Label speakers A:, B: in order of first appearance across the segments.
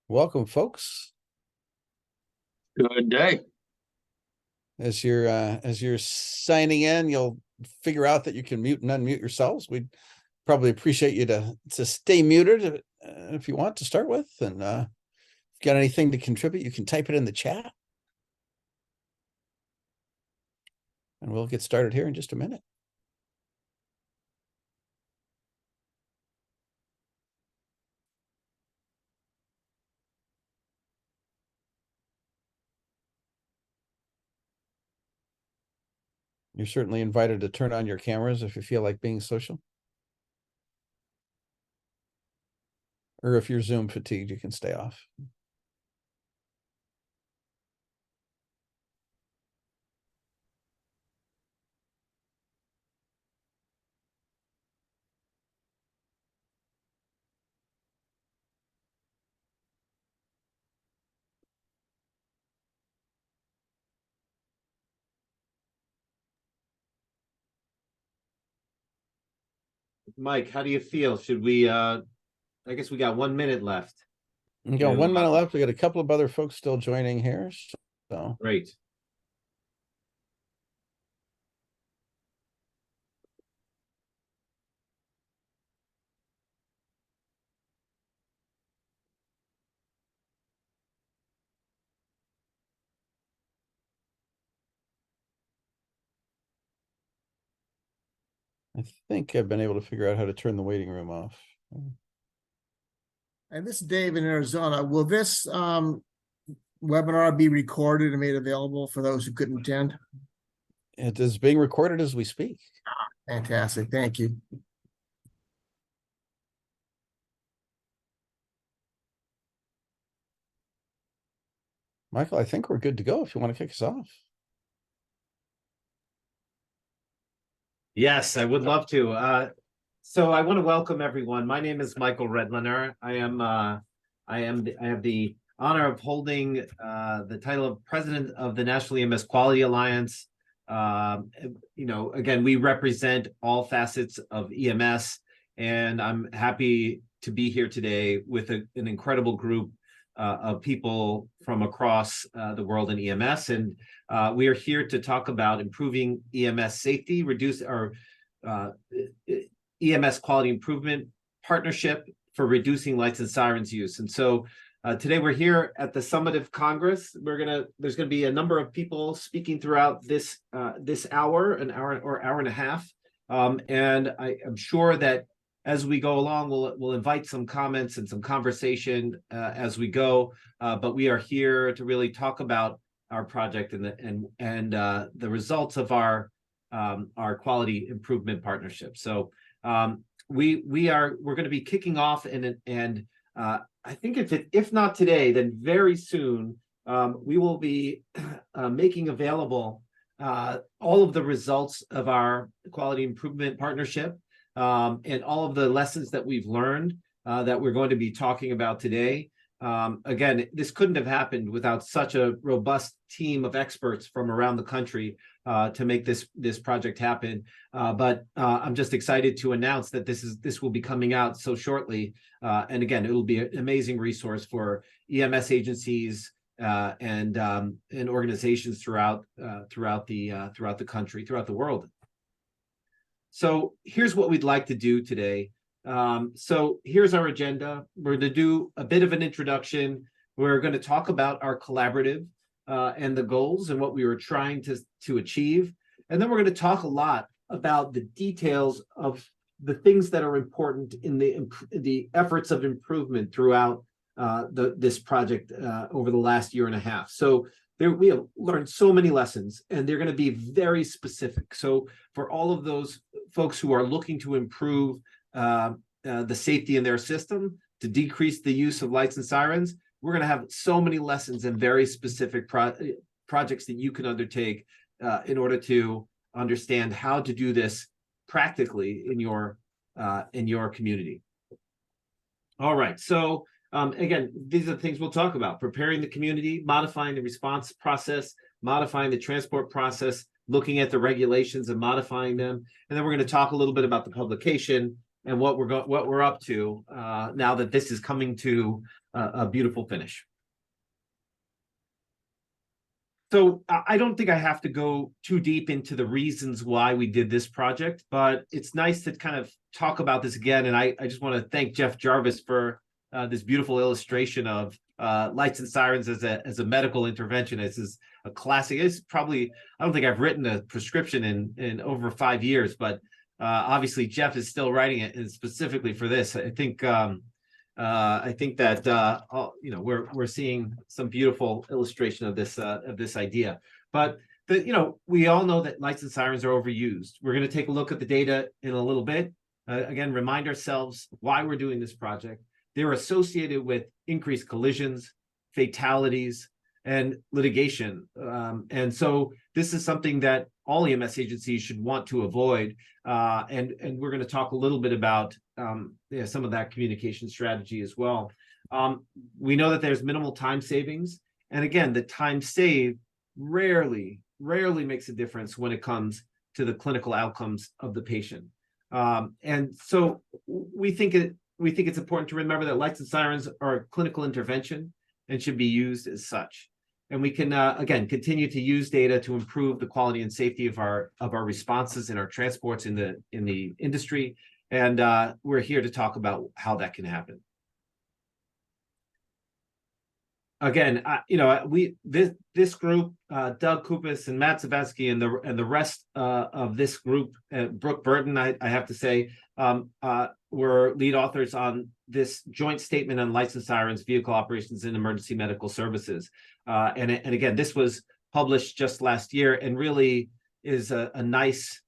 A: Welcome, folks.
B: Good day.
A: As you're signing in, you'll figure out that you can mute and unmute yourselves. We'd probably appreciate you to stay muted if you want to start with. And if you got anything to contribute, you can type it in the chat. And we'll get started here in just a minute. You're certainly invited to turn on your cameras if you feel like being social. Or if you're Zoom fatigued, you can stay off.
B: Mike, how do you feel? Should we I guess we got 1 minute left.
A: We got 1 minute left. We got a couple of other folks still joining here. So
B: Great.
A: I think I've been able to figure out how to turn the waiting room off.
C: And this is Dave in Arizona. Will this webinar be recorded and made available for those who couldn't attend?
A: It is being recorded as we speak.
C: Fantastic. Thank you.
A: Michael, I think we're good to go if you want to kick us off.
B: Yes, I would love to. So I want to welcome everyone. My name is Michael Redliner. I have the honor of holding the title of President of the National EMS Quality Alliance. Again, we represent all facets of EMS, and I'm happy to be here today with an incredible group of people from across the world in EMS. And we are here to talk about improving EMS safety, reduce our EMS quality improvement partnership for reducing lights and sirens use. And so today we're here at the Summative Congress. There's gonna be a number of people speaking throughout this hour, an hour or hour and a half. And I am sure that as we go along, we'll invite some comments and some conversation as we go. But we are here to really talk about our project and the results of our quality improvement partnership. So we're going to be kicking off, and I think if not today, then very soon we will be making available all of the results of our quality improvement partnership. And all of the lessons that we've learned that we're going to be talking about today. Again, this couldn't have happened without such a robust team of experts from around the country to make this project happen. But I'm just excited to announce that this will be coming out so shortly. And again, it will be an amazing resource for EMS agencies and organizations throughout the country, throughout the world. So here's what we'd like to do today. So here's our agenda. We're going to do a bit of an introduction. We're going to talk about our collaborative and the goals and what we were trying to achieve. And then we're going to talk a lot about the details of the things that are important in the efforts of improvement throughout this project over the last year and a half. So we have learned so many lessons, and they're going to be very specific. So for all of those folks who are looking to improve the safety in their system, to decrease the use of lights and sirens, we're going to have so many lessons and very specific projects that you can undertake in order to understand how to do this practically in your community. All right, so again, these are the things we'll talk about: preparing the community, modifying the response process, modifying the transport process, looking at the regulations and modifying them. And then we're going to talk a little bit about the publication and what we're up to now that this is coming to a beautiful finish. So I don't think I have to go too deep into the reasons why we did this project, but it's nice to kind of talk about this again. And I just want to thank Jeff Jarvis for this beautiful illustration of lights and sirens as a medical intervention. This is a classic. It's probably, I don't think I've written a prescription in over 5 years, but obviously Jeff is still writing it, and specifically for this. I think that we're seeing some beautiful illustration of this idea. But we all know that lights and sirens are overused. We're going to take a look at the data in a little bit. Again, remind ourselves why we're doing this project. They're associated with increased collisions, fatalities, and litigation. And so this is something that all EMS agencies should want to avoid. And we're going to talk a little bit about some of that communication strategy as well. We know that there's minimal time savings. And again, the time saved rarely makes a difference when it comes to the clinical outcomes of the patient. And so we think it's important to remember that lights and sirens are a clinical intervention and should be used as such. And we can again continue to use data to improve the quality and safety of our responses and our transports in the industry. And we're here to talk about how that can happen. Again, this group, Doug Kupis and Matt Zavetsky and the rest of this group, Brooke Burton, I have to say, were lead authors on this joint statement on lights and sirens, vehicle operations, and emergency medical services. And again, this was published just last year and really is a nice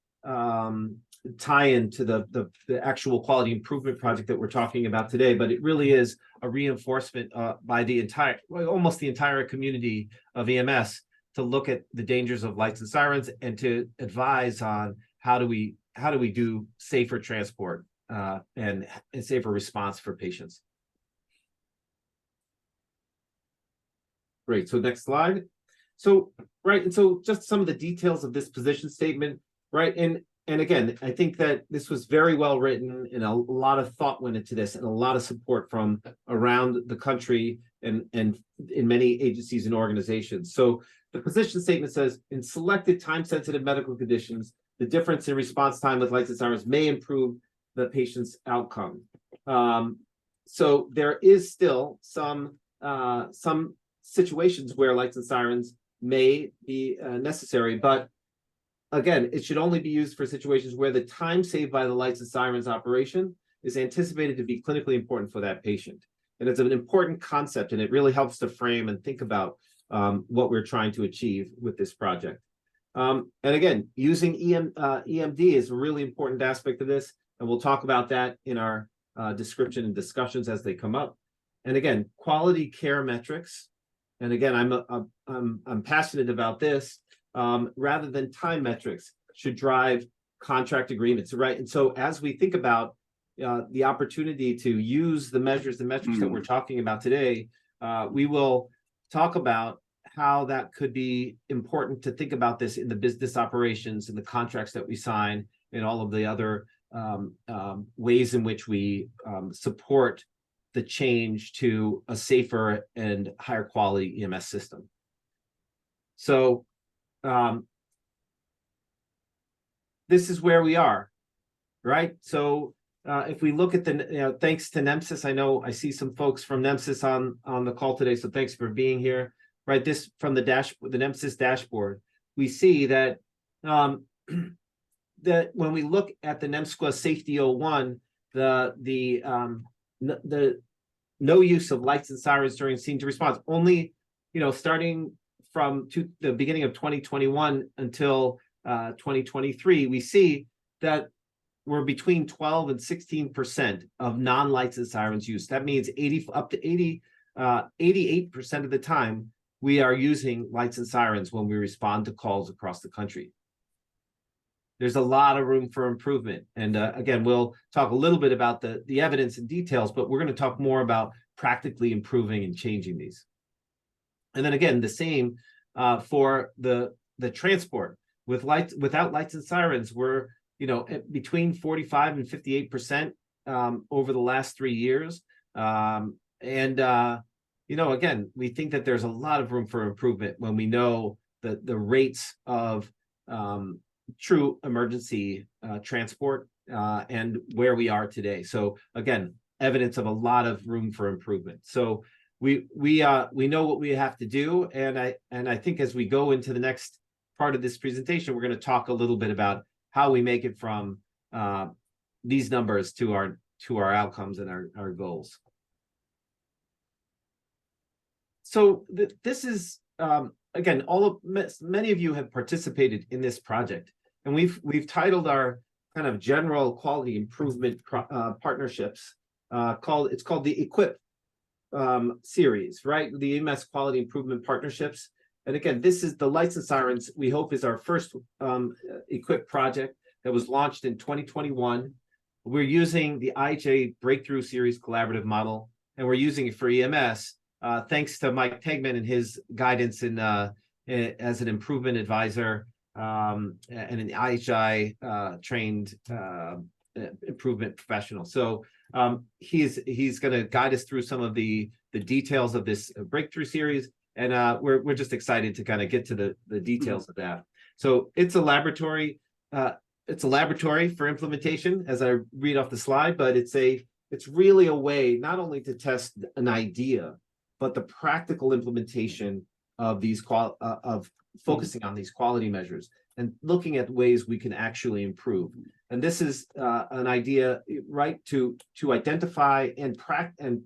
B: tie-in to the actual quality improvement project that we're talking about today. But it really is a reinforcement by almost the entire community of EMS to look at the dangers of lights and sirens and to advise on how do we do safer transport and safer response for patients. Great. So next slide. So right, and so just some of the details of this position statement, right? And again, I think that this was very well written, and a lot of thought went into this, and a lot of support from around the country and in many agencies and organizations. So the position statement says, in selected time-sensitive medical conditions, the difference in response time with lights and sirens may improve the patient's outcome. So there is still some situations where lights and sirens may be necessary, but again, it should only be used for situations where the time saved by the lights and sirens operation is anticipated to be clinically important for that patient. And it's an important concept, and it really helps to frame and think about what we're trying to achieve with this project. And again, using EMD is a really important aspect of this, and we'll talk about that in our description and discussions as they come up. And again, quality care metrics. And again, I'm passionate about this. Rather than time metrics should drive contract agreements, right? And so as we think about the opportunity to use the measures and metrics that we're talking about today, we will talk about how that could be important to think about this in the business operations and the contracts that we sign and all of the other ways in which we support the change to a safer and higher quality EMS system. So this is where we are, right? So if we look at thanks to NEMSIS, I know I see some folks from NEMSIS on the call today, so thanks for being here, right? This from the NEMSIS dashboard, we see that that when we look at the NEMSQA Safety 01, the no use of lights and sirens during scene to response, only starting from the beginning of 2021 until 2023, we see that we're between 12 and 16% of non-lights and sirens use. That means 88% of the time we are using lights and sirens when we respond to calls across the country. There's a lot of room for improvement. And again, we'll talk a little bit about the evidence and details, but we're going to talk more about practically improving and changing these. And then again, the same for the transport. Without lights and sirens, we're between 45 and 58% over the last 3 years. Again, we think that there's a lot of room for improvement when we know that the rates of true emergency transport and where we are today. So again, evidence of a lot of room for improvement. So we know what we have to do, and I think as we go into the next part of this presentation, we're going to talk a little bit about how we make it from these numbers to our outcomes and our goals. So this is again, many of you have participated in this project, and we've titled our kind of general quality improvement partnerships called the Equip series, right? The EMS quality improvement partnerships. And again, this is the Lights and Sirens, we hope, is our first Equip project that was launched in 2021. We're using the IHA Breakthrough Series collaborative model, and we're using it for EMS. Thanks to Mike Tegman and his guidance as an improvement advisor and an IHI trained improvement professional. So he's going to guide us through some of the details of this breakthrough series, and we're just excited to kind of get to the details of that. So it's a laboratory. It's a laboratory for implementation, as I read off the slide, but it's really a way not only to test an idea, but the practical implementation of these focusing on these quality measures and looking at ways we can actually improve. And this is an idea, right, to identify and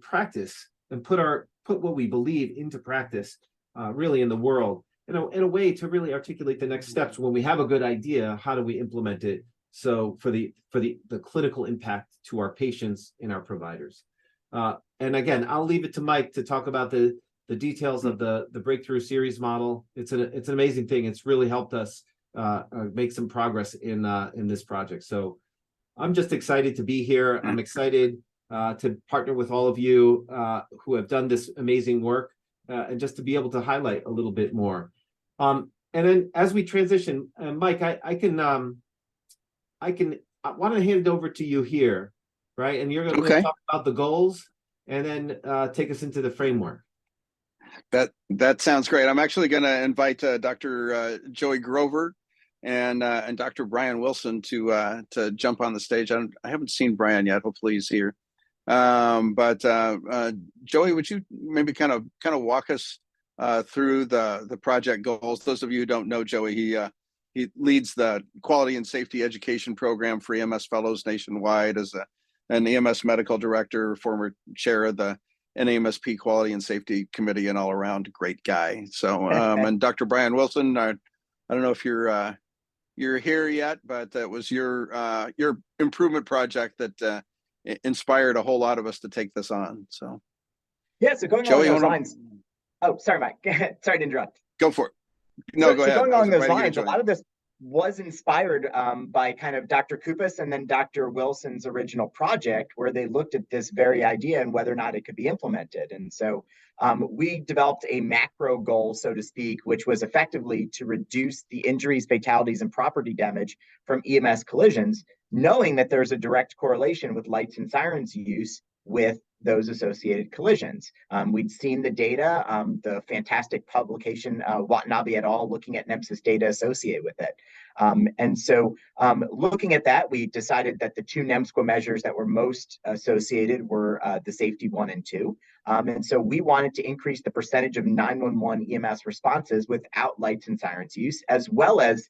B: practice and put what we believe into practice, really in the world, in a way to really articulate the next steps. When we have a good idea, how do we implement it? So for the clinical impact to our patients and our providers. And again, I'll leave it to Mike to talk about the details of the breakthrough series model. It's an amazing thing. It's really helped us make some progress in this project. So I'm just excited to be here. I'm excited to partner with all of you who have done this amazing work, and just to be able to highlight a little bit more. And then as we transition, Mike, I want to hand it over to you here, right? And you're going to talk about the goals and then take us into the framework.
D: That sounds great. I'm actually going to invite Dr. Joey Grover and Dr. Brian Wilson to jump on the stage. I haven't seen Brian yet. Hopefully he's here. But Joey, would you maybe kind of walk us through the project goals? Those of you who don't know Joey, he leads the quality and safety education program for EMS fellows nationwide as an EMS medical director, former chair of the NAMSP Quality and Safety Committee, and all around great guy. So, and Dr. Brian Wilson, I don't know if you're here yet, but that was your improvement project that inspired a whole lot of us to take this on. So,
E: yeah. So going along those lines. Oh, sorry, Mike. Sorry to interrupt.
D: Go for it. No, go ahead.
E: Going along those lines, a lot of this was inspired by kind of Dr. Kupas and then Dr. Wilson's original project, where they looked at this very idea and whether or not it could be implemented. And so we developed a macro goal, so to speak, which was effectively to reduce the injuries, fatalities, and property damage from EMS collisions, knowing that there's a direct correlation with lights and sirens use with those associated collisions. We'd seen the data, the fantastic publication, Watanabe et al., looking at NEMSIS data associated with it. And so looking at that, we decided that the two NEMSQA measures that were most associated were the safety 1 and 2. And so we wanted to increase the percentage of 911 EMS responses without lights and sirens use, as well as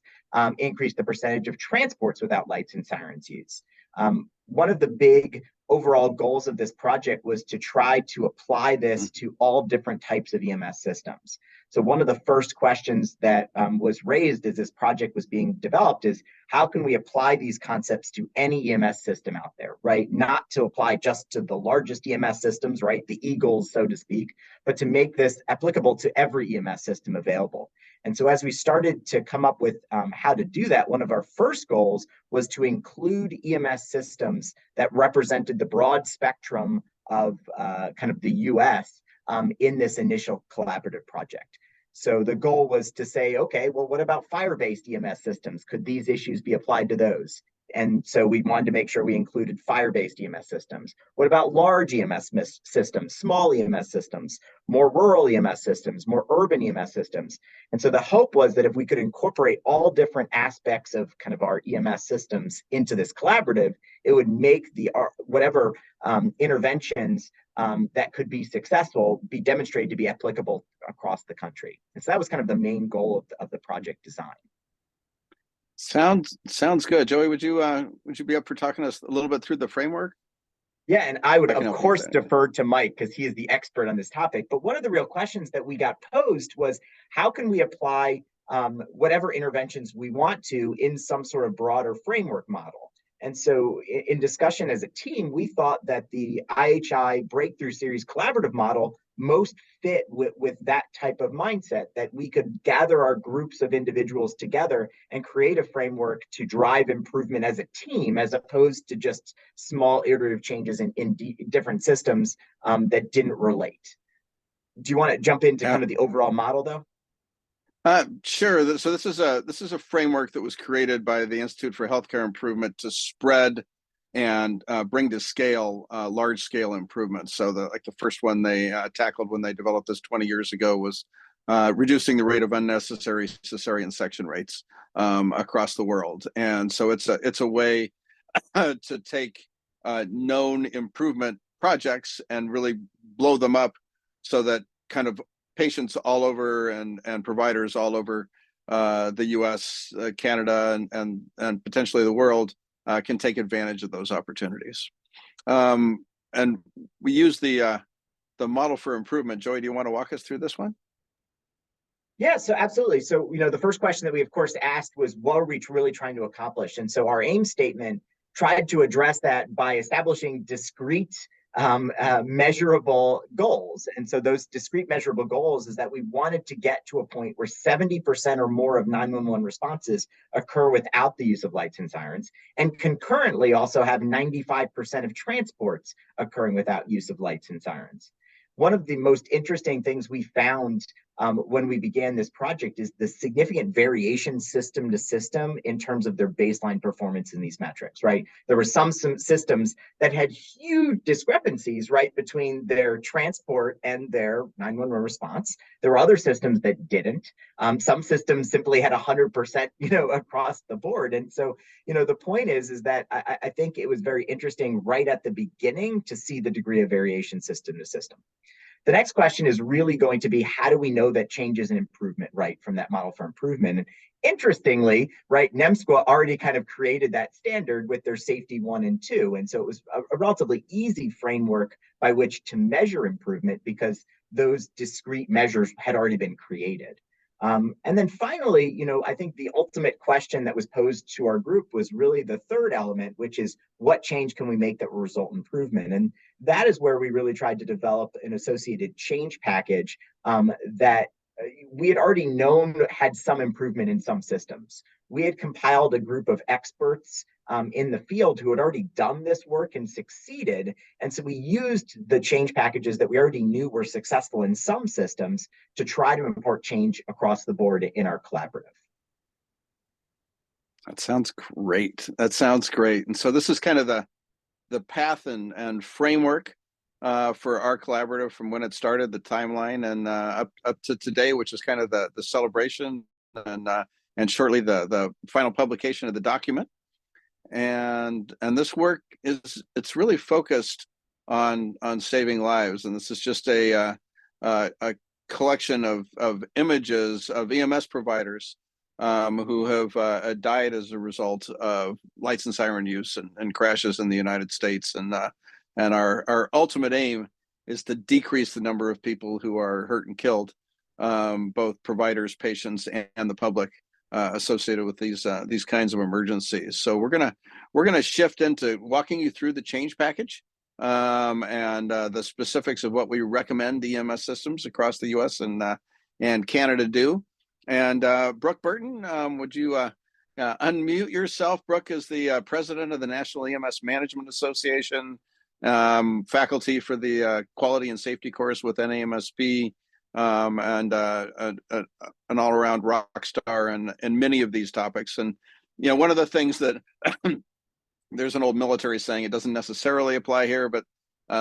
E: increase the percentage of transports without lights and sirens use. One of the big overall goals of this project was to try to apply this to all different types of EMS systems. So one of the first questions that was raised as this project was being developed is, how can we apply these concepts to any EMS system out there, right? Not to apply just to the largest EMS systems, right? The eagles, so to speak, but to make this applicable to every EMS system available. And so as we started to come up with how to do that, one of our first goals was to include EMS systems that represented the broad spectrum of kind of the US in this initial collaborative project. So the goal was to say, okay, well, what about fire-based EMS systems? Could these issues be applied to those? And so we wanted to make sure we included fire-based EMS systems. What about large EMS systems, small EMS systems, more rural EMS systems, more urban EMS systems? And so the hope was that if we could incorporate all different aspects of kind of our EMS systems into this collaborative, it would make the whatever interventions that could be successful be demonstrated to be applicable across the country. And so that was kind of the main goal of the project design.
D: Sounds good. Joey, would you be up for talking to us a little bit through the framework?
E: Yeah, and I would,
D: I can
E: of
D: help you
E: course,
D: with that.
E: defer to Mike because he is the expert on this topic. But one of the real questions that we got posed was, how can we apply whatever interventions we want to in some sort of broader framework model? And so in discussion as a team, we thought that the IHI Breakthrough Series collaborative model most fit with that type of mindset, that we could gather our groups of individuals together and create a framework to drive improvement as a team, as opposed to just small iterative changes in different systems that didn't relate. Do you want to jump into kind of the overall model though?
D: Sure. So this is a framework that was created by the Institute for Healthcare Improvement to spread and bring to scale large scale improvements. So the first one they tackled when they developed this 20 years ago was reducing the rate of unnecessary cesarean section rates across the world. And so it's a way to take known improvement projects and really blow them up so that kind of patients all over and providers all over the US, Canada, and potentially the world can take advantage of those opportunities. And we use the model for improvement. Joey, do you want to walk us through this one?
E: Yeah, so absolutely. So, the first question that we, of course, asked was, what are we really trying to accomplish? And so our aim statement tried to address that by establishing discrete measurable goals. And so those discrete measurable goals is that we wanted to get to a point where 70% or more of 911 responses occur without the use of lights and sirens, and concurrently also have 95% of transports occurring without use of lights and sirens. One of the most interesting things we found when we began this project is the significant variation system to system in terms of their baseline performance in these metrics, right? There were some systems that had huge discrepancies, right, between their transport and their 911 response. There were other systems that didn't. Some systems simply had 100%, across the board. And so, the point is that I think it was very interesting right at the beginning to see the degree of variation system to system. The next question is really going to be, how do we know that change is an improvement, right, from that model for improvement? And interestingly, right, NEMSQA already kind of created that standard with their safety 1 and 2. And so it was a relatively easy framework by which to measure improvement because those discrete measures had already been created. And then finally, I think the ultimate question that was posed to our group was really the third element, which is, what change can we make that will result in improvement? And that is where we really tried to develop an associated change package that we had already known had some improvement in some systems. We had compiled a group of experts in the field who had already done this work and succeeded. And so we used the change packages that we already knew were successful in some systems to try to import change across the board in our collaborative.
D: That sounds great. And so this is kind of the path and framework for our collaborative from when it started, the timeline, and up to today, which is kind of the celebration and shortly the final publication of the document. And this work it's really focused on saving lives, and this is just a collection of images of EMS providers who have died as a result of lights and siren use and crashes in the United States, and our ultimate aim is to decrease the number of people who are hurt and killed, both providers, patients, and the public, associated with these kinds of emergencies. So we're gonna shift into walking you through the change package and the specifics of what we recommend EMS systems across the U.S. and Canada do. And Brooke Burton, would you unmute yourself? Brooke is the president of the National EMS Management Association, faculty for the Quality and Safety course with NAMSP, and an all-around rock star in many of these topics. And one of the things that there's an old military saying, it doesn't necessarily apply here, but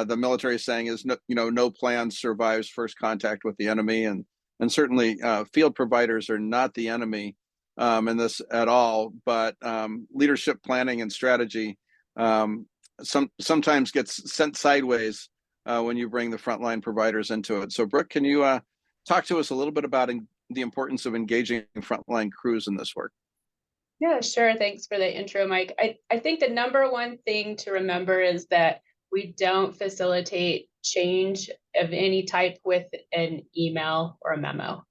D: the military saying is, no, no plan survives first contact with the enemy. And certainly field providers are not the enemy in this at all, but leadership planning and strategy sometimes gets sent sideways when you bring the frontline providers into it. So Brooke, can you talk to us a little bit about the importance of engaging frontline crews in this work?
F: Yeah, sure. Thanks for the intro, Mike. I think the number one thing to remember is that we don't facilitate change of any type with an email or a memo.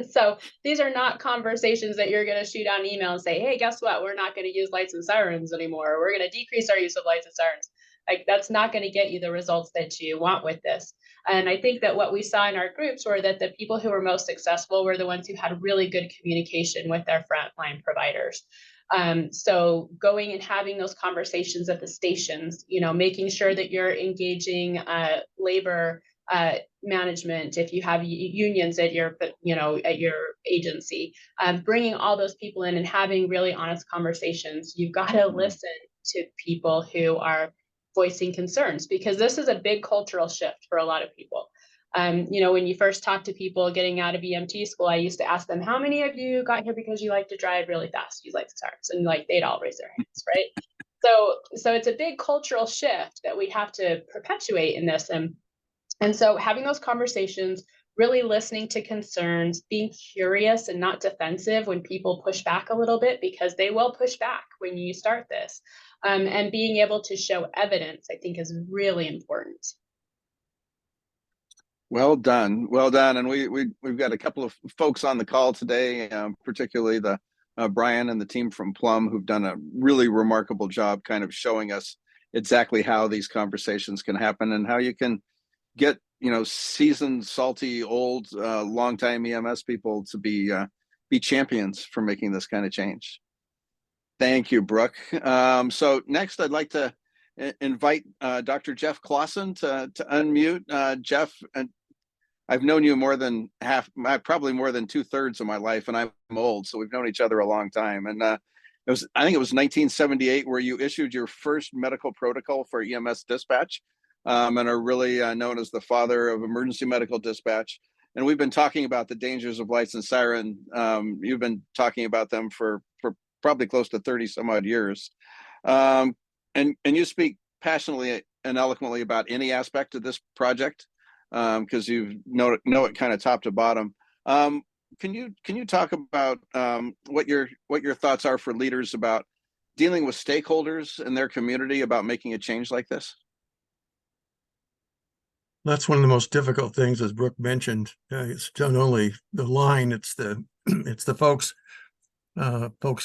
F: So these are not conversations that you're going to shoot on email and say, hey, guess what? We're not going to use lights and sirens anymore. We're going to decrease our use of lights and sirens. Like, that's not going to get you the results that you want with this. And I think that what we saw in our groups were that the people who were most successful were the ones who had really good communication with their frontline providers. So going and having those conversations at the stations, making sure that you're engaging labor management, if you have unions at your agency, bringing all those people in and having really honest conversations. You've got to listen to people who are voicing concerns, because this is a big cultural shift for a lot of people. When you first talk to people getting out of EMT school, I used to ask them, how many of you got here because you like to drive really fast, use lights and sirens? And they'd all raise their hands, right? So it's a big cultural shift that we have to perpetuate in this. And so having those conversations, really listening to concerns, being curious and not defensive when people push back a little bit, because they will push back when you start this. And being able to show evidence, I think, is really important.
D: Well done, well done. And we've got a couple of folks on the call today, particularly the Brian and the team from Plum, who've done a really remarkable job kind of showing us exactly how these conversations can happen and how you can get seasoned, salty, old, longtime EMS people to be champions for making this kind of change. Thank you, Brooke. So next, I'd like to invite Dr. Jeff Clausen to unmute. Jeff, I've known you more than probably more than 2/3 of my life, and I'm old, so we've known each other a long time. And I think it was 1978 where you issued your first medical protocol for EMS dispatch, and are really known as the father of emergency medical dispatch. And we've been talking about the dangers of lights and siren. You've been talking about them for probably close to 30 some odd years. And you speak passionately and eloquently about any aspect of this project, because you know it kind of top to bottom. Can you talk about what your thoughts are for leaders about dealing with stakeholders in their community about making a change like this?
G: That's one of the most difficult things, as Brooke mentioned. It's not only the line; it's the folks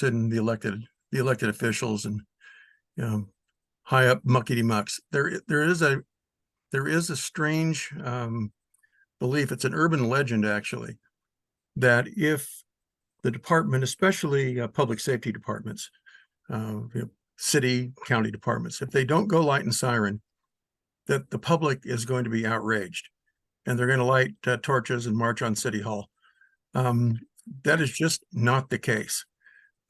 G: in the elected officials and high up muckety mucks. There is a strange belief. It's an urban legend, actually, that if the department, especially public safety departments, city, county departments, if they don't go light and siren, that the public is going to be outraged and they're going to light torches and march on City Hall. That is just not the case.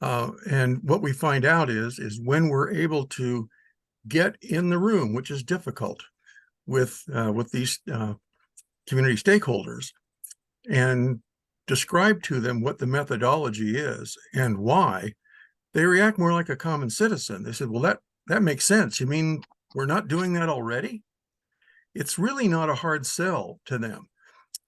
G: And what we find out is when we're able to get in the room, which is difficult with these community stakeholders, and describe to them what the methodology is and why, they react more like a common citizen. They said, well, that makes sense. You mean we're not doing that already? It's really not a hard sell to them.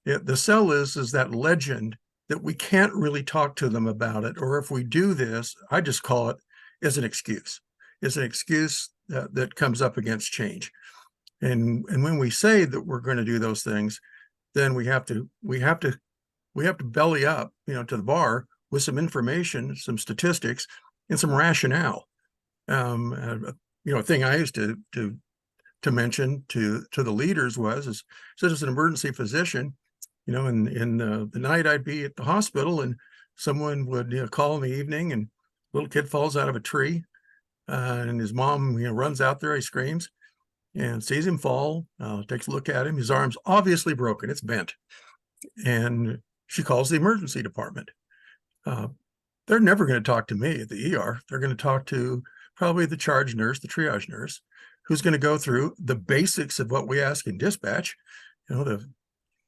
G: The sell is that legend that we can't really talk to them about it, or if we do this, I just call it as an excuse. It's an excuse that comes up against change. And when we say that we're going to do those things, then we have to belly up, to the bar with some information, some statistics, and some rationale. A thing I used to mention to the leaders was, so as an emergency physician, in the night I'd be at the hospital and someone would call in the evening and a little kid falls out of a tree, and his mom runs out there, he screams and sees him fall, takes a look at him, his arm's obviously broken, it's bent, and she calls the emergency department. They're never going to talk to me at the ER. They're going to talk to probably the charge nurse, the triage nurse, who's going to go through the basics of what we ask in dispatch, the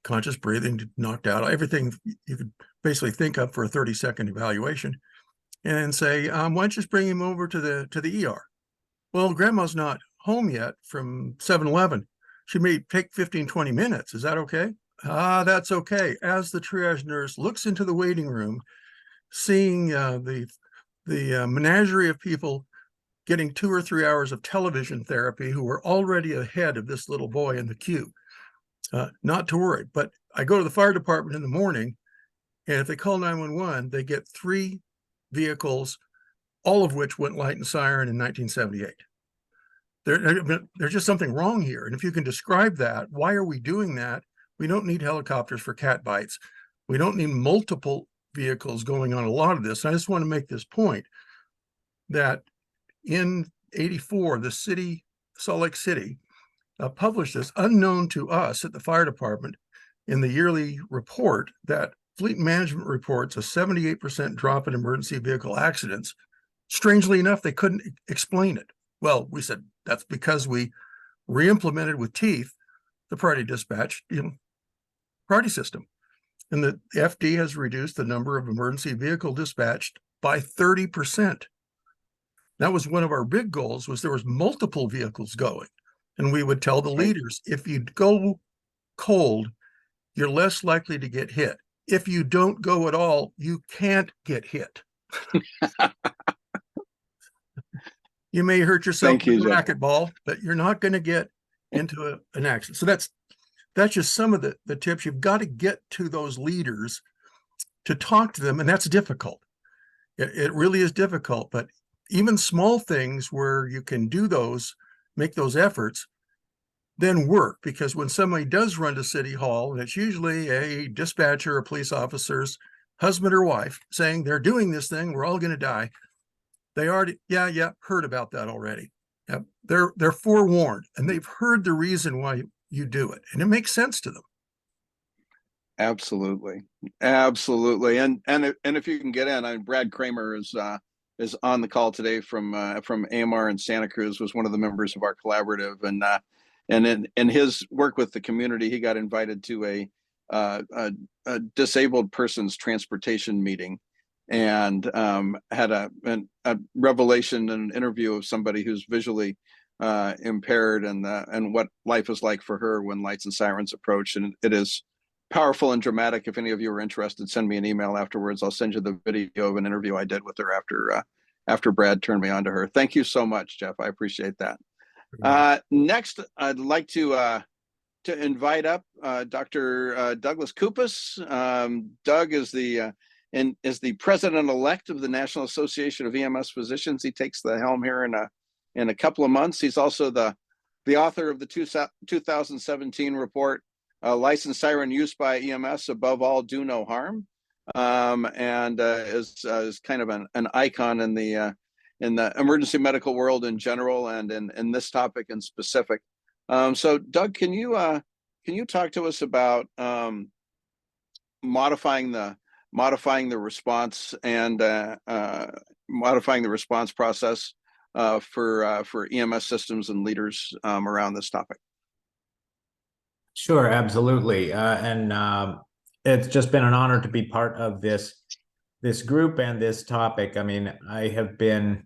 G: conscious breathing, knocked out, everything you could basically think of for a 30-second evaluation, and say, why don't you just bring him over to the ER? Well, grandma's not home yet from 7-Eleven. She may take 15, 20 minutes. Is that okay? That's okay. As the triage nurse looks into the waiting room, seeing the menagerie of people getting 2 or 3 hours of television therapy who are already ahead of this little boy in the queue. Not to worry, but I go to the fire department in the morning, and if they call 911, they get 3 vehicles, all of which went light and siren in 1978. There's just something wrong here. And if you can describe that, why are we doing that? We don't need helicopters for cat bites. We don't need multiple vehicles going on a lot of this. And I just want to make this point that in '84, the city, Salt Lake City, published this, unknown to us at the fire department, in the yearly report, that fleet management reports a 78% drop in emergency vehicle accidents. Strangely enough, they couldn't explain it. Well, we said that's because we re-implemented with teeth the priority dispatch priority system. And the FD has reduced the number of emergency vehicle dispatched by 30%. That was one of our big goals, was there was multiple vehicles going. And we would tell the leaders, if you go cold, you're less likely to get hit. If you don't go at all, you can't get hit. You may hurt yourself with a racquetball, but you're not going to get into an accident. So that's just some of the tips. You've got to get to those leaders to talk to them, and that's difficult. It really is difficult, but even small things where you can do those, make those efforts, then work. Because when somebody does run to City Hall, and it's usually a dispatcher or police officer's husband or wife saying they're doing this thing, we're all going to die. They already, heard about that already. They're forewarned, and they've heard the reason why you do it, and it makes sense to them.
D: Absolutely. And if you can get in, Brad Kramer is on the call today from AMR in Santa Cruz, was one of the members of our collaborative, and in his work with the community, he got invited to a disabled person's transportation meeting, and had a revelation and an interview of somebody who's visually impaired, and what life is like for her when lights and sirens approach. And it is powerful and dramatic. If any of you are interested, send me an email afterwards. I'll send you the video of an interview I did with her after Brad turned me on to her. Thank you so much, Jeff. I appreciate that. Next, I'd like to invite up Dr. Douglas Kupas. Doug is the president-elect of the National Association of EMS Physicians. He takes the helm here in a couple of months. He's also the author of the 2017 report, Licensed Siren Use by EMS, Above All, Do No Harm, and is kind of an icon in the emergency medical world in general, and in this topic in specific. So Doug, can you talk to us about modifying the response and modifying the response process for EMS systems and leaders around this topic?
H: Sure, absolutely. And it's just been an honor to be part of this group and this topic. I mean, I have been,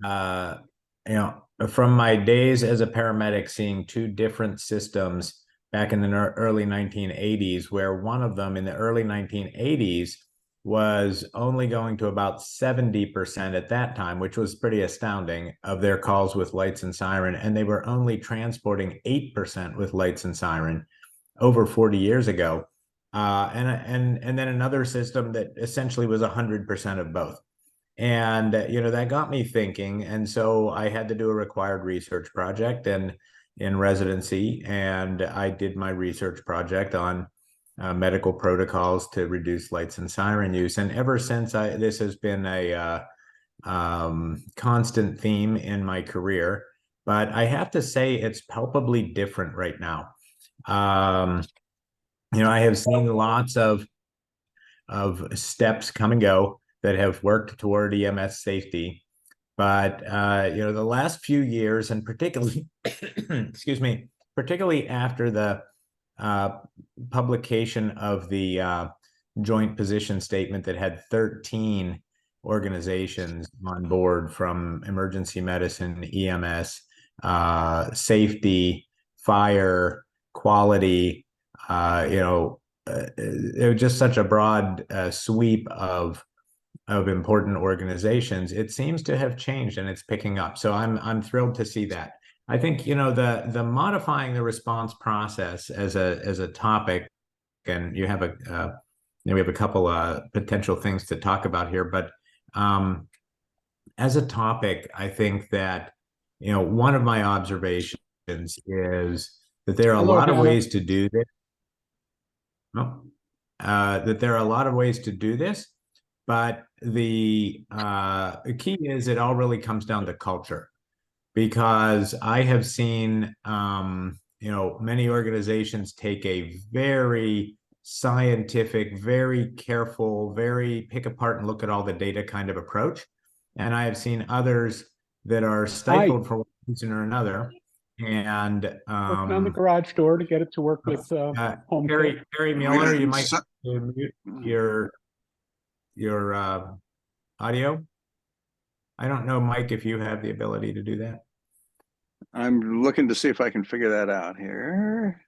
H: from my days as a paramedic, seeing 2 different systems back in the early 1980s, where one of them in the early 1980s was only going to about 70% at that time, which was pretty astounding, of their calls with lights and siren. And they were only transporting 8% with lights and siren over 40 years ago. And then another system that essentially was 100% of both. And, that got me thinking. And so I had to do a required research project in residency. And I did my research project on medical protocols to reduce lights and siren use. And ever since, this has been a constant theme in my career. But I have to say it's palpably different right now. I have seen lots of steps come and go that have worked toward EMS safety. But the last few years, and particularly, excuse me, particularly after the publication of the joint position statement that had 13 organizations on board, from emergency medicine, EMS, safety, fire, quality, it was just such a broad sweep of important organizations. It seems to have changed, and it's picking up. So I'm thrilled to see that. I think the modifying the response process as a topic, and we have a couple potential things to talk about here, but as a topic, I think that one of my observations is that there are a lot of ways to do this. That there are a lot of ways to do this, but the key is it all really comes down to culture, because I have seen many organizations take a very scientific, very careful, very pick apart and look at all the data kind of approach, and I have seen others that are stifled for one reason or another. And
I: working on the garage door to get it to work with home
H: Harry Mueller, you might mute your audio. I don't know, Mike, if you have the ability to do that.
D: I'm looking to see if I can figure that out here.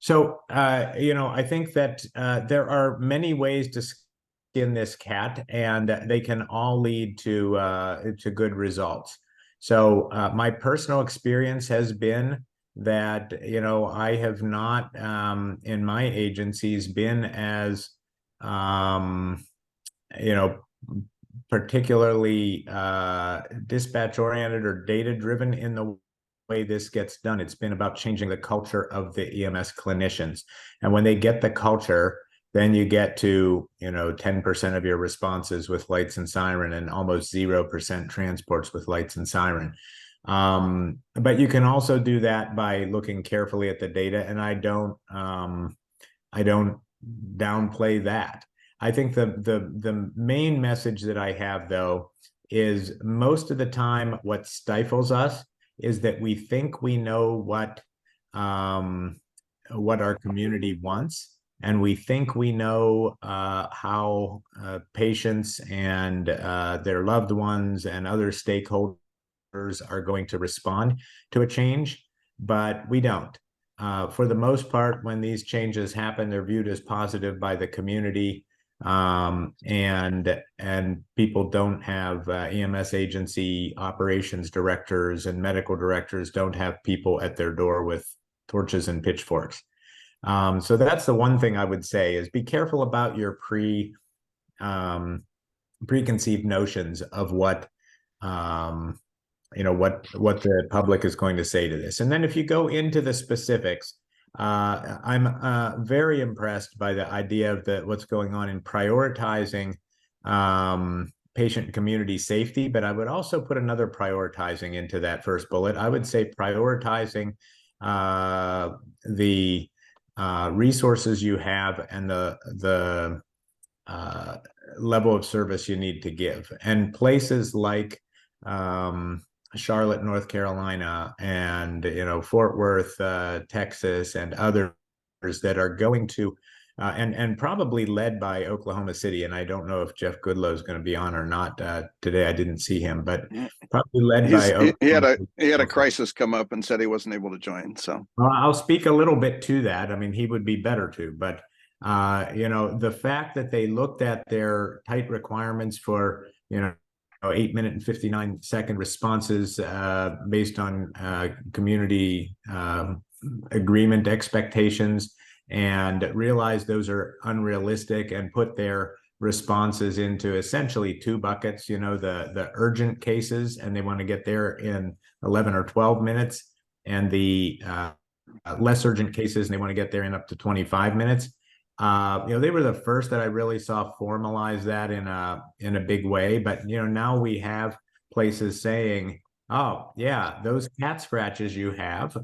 H: So I think that there are many ways to skin this cat, and they can all lead to good results. So my personal experience has been that I have not in my agencies been as particularly dispatch oriented or data driven in the way this gets done. It's been about changing the culture of the EMS clinicians, and when they get the culture, then you get to 10% of your responses with lights and siren, and almost 0% transports with lights and siren. But you can also do that by looking carefully at the data, and I don't downplay that. I think the main message that I have, though, is most of the time what stifles us is that we think we know what our community wants, and we think we know how patients and their loved ones and other stakeholders are going to respond to a change, but we don't. For the most part, when these changes happen, they're viewed as positive by the community, and people don't have EMS agency operations directors and medical directors don't have people at their door with torches and pitchforks. So that's the one thing I would say, is be careful about your preconceived notions of what the public is going to say to this. And then if you go into the specifics, I'm very impressed by the idea of what's going on in prioritizing patient and community safety, but I would also put another prioritizing into that first bullet. I would say prioritizing the resources you have and the level of service you need to give. And places like Charlotte, North Carolina, and Fort Worth, Texas, and others that are going to and probably led by Oklahoma City. And I don't know if Jeff Goodlow is going to be on or not today. I didn't see him, but probably led by
D: he had a crisis come up and said he wasn't able to join. So
H: I'll speak a little bit to that. I mean, he would be better to, but the fact that they looked at their tight requirements for 8-minute and 59-second responses based on community agreement expectations, and realized those are unrealistic, and put their responses into essentially two buckets. The urgent cases, and they want to get there in 11 or 12 minutes, and the less urgent cases, and they want to get there in up to 25 minutes. They were the first that I really saw formalize that in a big way. But now we have places saying, oh yeah, those cat scratches you have,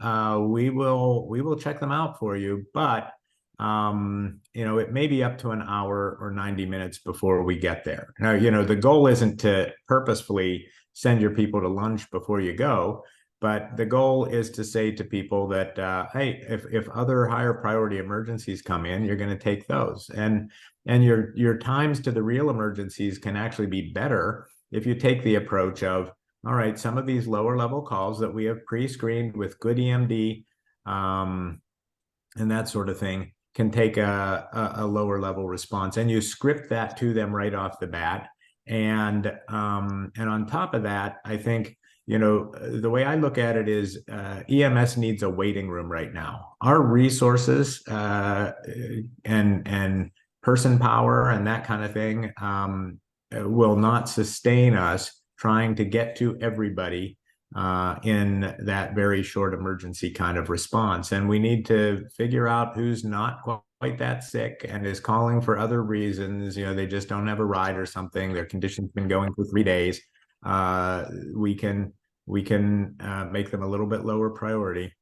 H: we will check them out for you, but it may be up to an hour or 90 minutes before we get there. Now, the goal isn't to purposefully send your people to lunch before you go, but the goal is to say to people that, hey, if other higher priority emergencies come in, you're going to take those. And your times to the real emergencies can actually be better if you take the approach of, all right, some of these lower level calls that we have pre-screened with good EMD and that sort of thing can take a lower level response, and you script that to them right off the bat. And on top of that, I think, the way I look at it is EMS needs a waiting room right now. Our resources and person power and that kind of thing will not sustain us trying to get to everybody in that very short emergency kind of response. And we need to figure out who's not quite that sick and is calling for other reasons. They just don't have a ride or something. Their condition's been going for 3 days. We can make them a little bit lower priority.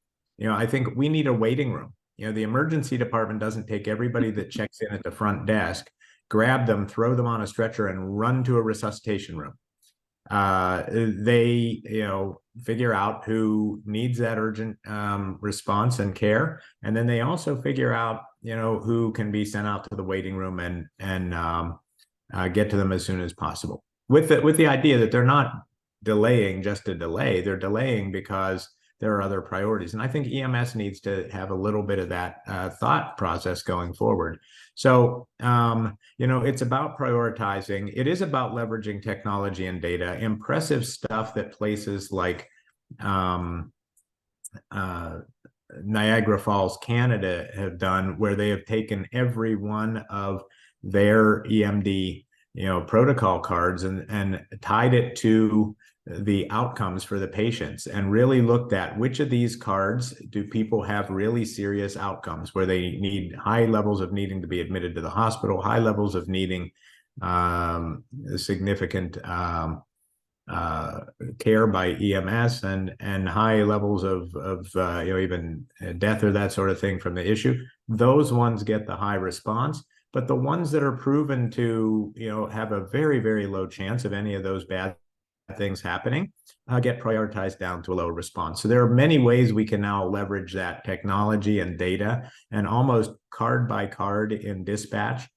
H: I think we need a waiting room. The emergency department doesn't take everybody that checks in at the front desk, grab them, throw them on a stretcher, and run to a resuscitation room. They figure out who needs that urgent response and care, and then they also figure out who can be sent out to the waiting room and get to them as soon as possible, with the idea that they're not delaying just to delay. They're delaying because there are other priorities. And I think EMS needs to have a little bit of that thought process going forward. So, it's about prioritizing. It is about leveraging technology and data. Impressive stuff that places like Niagara Falls, Canada have done, where they have taken every one of their EMD, protocol cards and tied it to the outcomes for the patients, and really looked at which of these cards do people have really serious outcomes where they need high levels of needing to be admitted to the hospital, high levels of needing significant care by EMS, and high levels of even death or that sort of thing from the issue. Those ones get the high response, but the ones that are proven to have a very, very low chance of any of those bad things happening get prioritized down to a lower response. So there are many ways we can now leverage that technology and data, and almost card by card in dispatch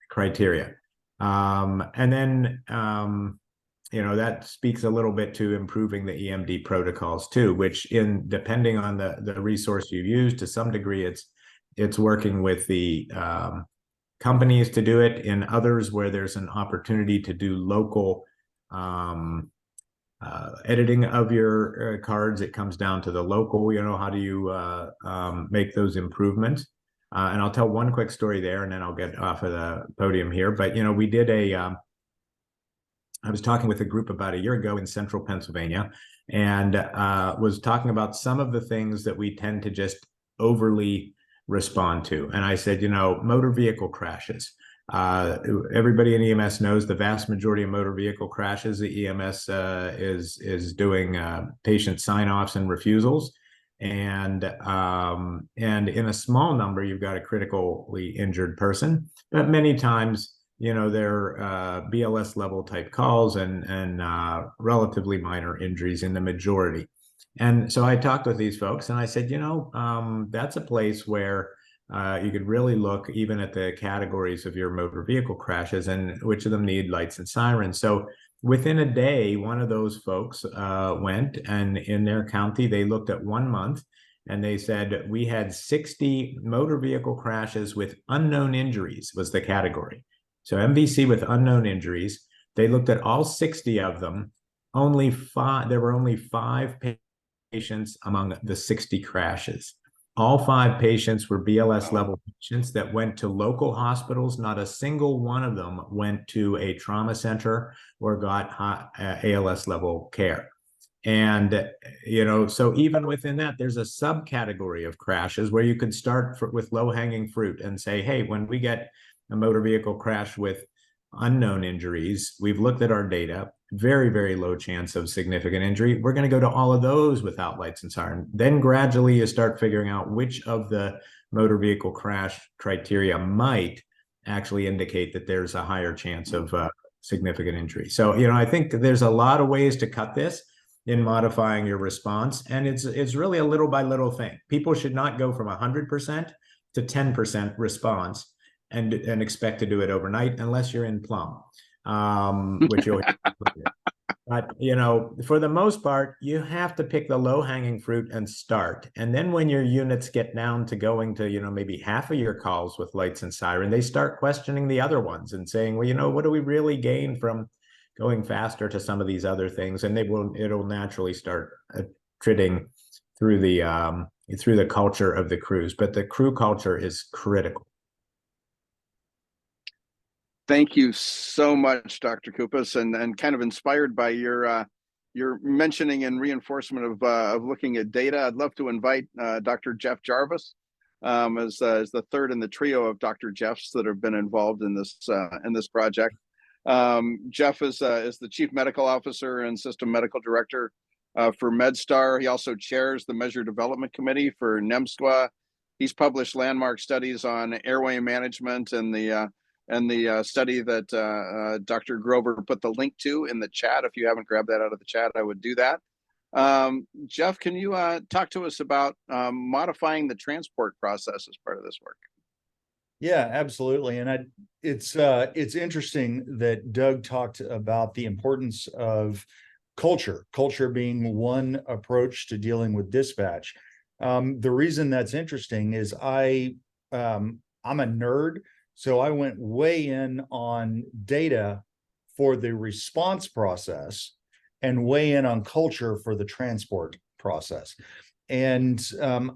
H: criteria. And then that speaks a little bit to improving the EMD protocols too, which depending on the resource you use, to some degree it's working with the companies to do it. In others, where there's an opportunity to do local editing of your cards, it comes down to the local, how do you make those improvements? And I'll tell one quick story there, and then I'll get off of the podium here. But, we did I was talking with a group about a year ago in central Pennsylvania, and was talking about some of the things that we tend to just overly respond to. And I said, motor vehicle crashes. Everybody in EMS knows the vast majority of motor vehicle crashes, the EMS is doing patient sign-offs and refusals, and in a small number you've got a critically injured person, but many times they're BLS level type calls and relatively minor injuries in the majority. And so I talked with these folks and I said, that's a place where you could really look even at the categories of your motor vehicle crashes and which of them need lights and sirens. So within a day, one of those folks went, and in their county, they looked at 1 month, and they said, we had 60 motor vehicle crashes with unknown injuries was the category. So MVC with unknown injuries. They looked at all 60 of them. There were only 5 patients among the 60 crashes. All 5 patients were BLS level patients that went to local hospitals. Not a single one of them went to a trauma center or got ALS level care. And, so even within that, there's a subcategory of crashes where you could start with low hanging fruit and say, hey, when we get a motor vehicle crash with unknown injuries. We've looked at our data, very, very low chance of significant injury. We're going to go to all of those without lights and siren. Then gradually you start figuring out which of the motor vehicle crash criteria might actually indicate that there's a higher chance of significant injury. So, I think there's a lot of ways to cut this in modifying your response. And it's really a little by little thing. People should not go from 100% to 10% response and expect to do it overnight unless you're in Plum, which you'll but for the most part, you have to pick the low-hanging fruit and start. And then when your units get down to going to, maybe half of your calls with lights and siren, they start questioning the other ones and saying, well, what do we really gain from going faster to some of these other things? And it'll naturally start attriting through the culture of the crews. But the crew culture is critical.
D: Thank you so much, Dr. Kupas, and kind of inspired by your mentioning and reinforcement of looking at data. I'd love to invite Dr. Jeff Jarvis as the third in the trio of Dr. Jeffs that have been involved in this project. Jeff is the Chief Medical Officer and System Medical Director for MedStar. He also chairs the Measure Development Committee for NEMSQA. He's published landmark studies on airway management and the study that Dr. Grover put the link to in the chat. If you haven't grabbed that out of the chat, I would do that. Jeff, can you talk to us about modifying the transport process as part of this work?
J: Yeah, absolutely. And it's interesting that Doug talked about the importance of culture being one approach to dealing with dispatch. The reason that's interesting is I'm a nerd. So I went way in on data for the response process and way in on culture for the transport process. And